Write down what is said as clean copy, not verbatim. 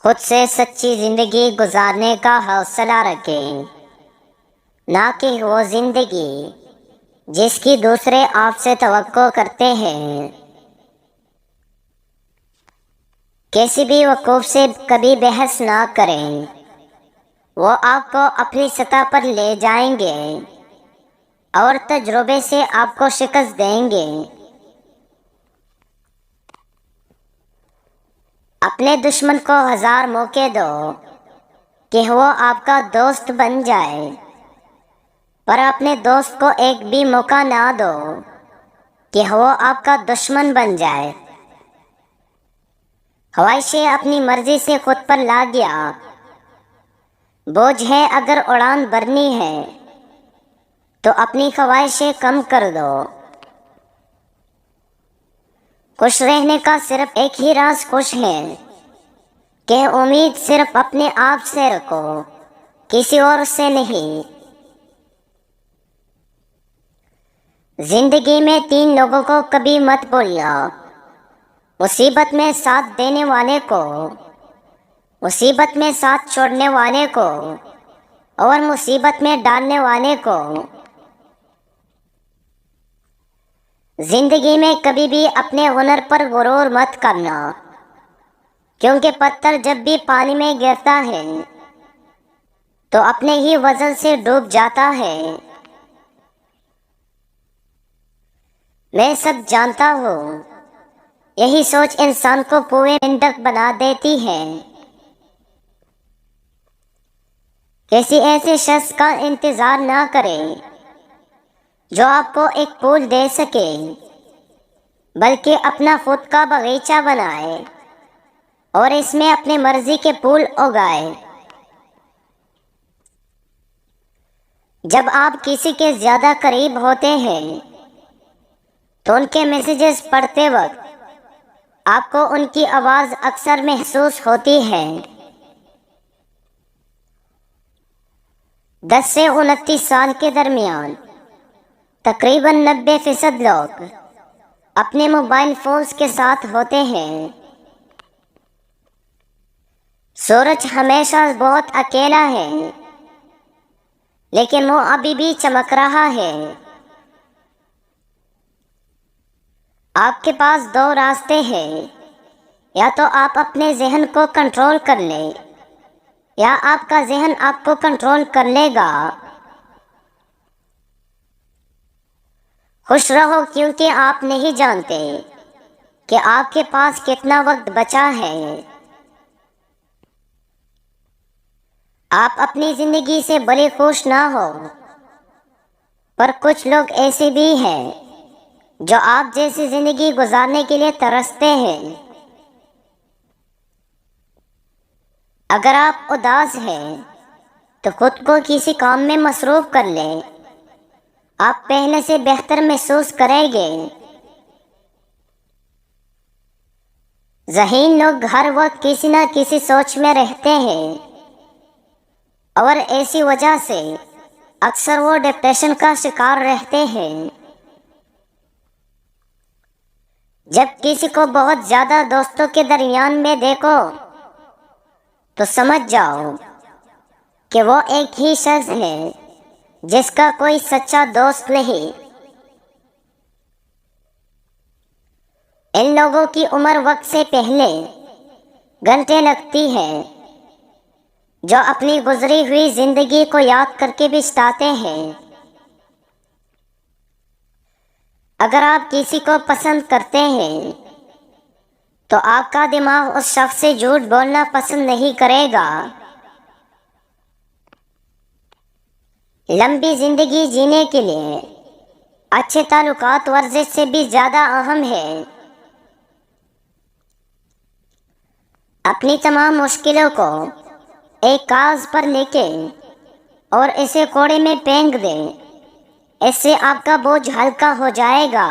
خود سے سچی زندگی گزارنے کا حوصلہ رکھیں، نہ کہ وہ زندگی جس کی دوسرے آپ سے توقع کرتے ہیں۔ کسی بھی وقوف سے کبھی بحث نہ کریں، وہ آپ کو اپنی سطح پر لے جائیں گے اور تجربے سے آپ کو شکست دیں گے۔ اپنے دشمن کو 1000 موقع دو کہ وہ آپ کا دوست بن جائے، پر اپنے دوست کو ایک بھی موقع نہ دو کہ وہ آپ کا دشمن بن جائے۔ خواہشیں اپنی مرضی سے خود پر لا گیا، بوجھ ہے اگر اڑان بھرنی ہے تو اپنی خواہشیں کم کر دو۔ خوش رہنے کا صرف ایک ہی راز خوش ہے کہ امید صرف اپنے آپ سے رکھو، کسی اور سے نہیں۔ زندگی میں 3 لوگوں کو کبھی مت بھولنا: مصیبت میں ساتھ دینے والے کو، مصیبت میں ساتھ چھوڑنے والے کو، اور مصیبت میں ڈالنے والے کو۔ زندگی میں کبھی بھی اپنے ہنر پر غرور مت کرنا، کیونکہ پتھر جب بھی پانی میں گرتا ہے تو اپنے ہی وزن سے ڈوب جاتا ہے۔ میں سب جانتا ہوں، یہی سوچ انسان کو پوئے مینڈک بنا دیتی ہے۔ کسی ایسے شخص کا انتظار نہ کریں جو آپ کو ایک پھول دے سکے، بلکہ اپنا خود کا باغیچہ بنائے اور اس میں اپنی مرضی کے پھول اگائے۔ جب آپ کسی کے زیادہ قریب ہوتے ہیں تو ان کے میسیجز پڑھتے وقت آپ کو ان کی آواز اکثر محسوس ہوتی ہے۔ 10 سے 29 سال کے درمیان تقریباً 90% لوگ اپنے موبائل فونز کے ساتھ ہوتے ہیں۔ سورج ہمیشہ بہت اکیلا ہے، لیکن وہ ابھی بھی چمک رہا ہے۔ آپ کے پاس 2 راستے ہیں، یا تو آپ اپنے ذہن کو کنٹرول کر لیں یا آپ کا ذہن آپ کو کنٹرول کر لے گا۔ خوش رہو کیونکہ آپ نہیں جانتے کہ آپ کے پاس کتنا وقت بچا ہے۔ آپ اپنی زندگی سے بڑے خوش نہ ہو، پر کچھ لوگ ایسے بھی ہیں جو آپ جیسی زندگی گزارنے کے لیے ترستے ہیں۔ اگر آپ اداس ہیں تو خود کو کسی کام میں مصروف کر لیں، آپ پہلے سے بہتر محسوس کریں گے۔ ذہین لوگ ہر وقت کسی نہ کسی سوچ میں رہتے ہیں، اور ایسی وجہ سے اکثر وہ ڈپریشن کا شکار رہتے ہیں۔ جب کسی کو بہت زیادہ دوستوں کے درمیان میں دیکھو تو سمجھ جاؤ کہ وہ ایک ہی شخص ہے جس کا کوئی سچا دوست نہیں۔ ان لوگوں کی عمر وقت سے پہلے گھنٹے لگتی ہے، جو اپنی گزری ہوئی زندگی کو یاد کر کے پچھتاتے ہیں۔ اگر آپ کسی کو پسند کرتے ہیں تو آپ کا دماغ اس شخص سے جھوٹ بولنا پسند نہیں کرے گا۔ لمبی زندگی جینے کے لیے اچھے تعلقات ورزش سے بھی زیادہ اہم ہے۔ اپنی تمام مشکلوں کو ایک کاغذ پر لکھیں اور اسے کوڑے میں پھینک دیں، اس سے آپ کا بوجھ ہلکا ہو جائے گا۔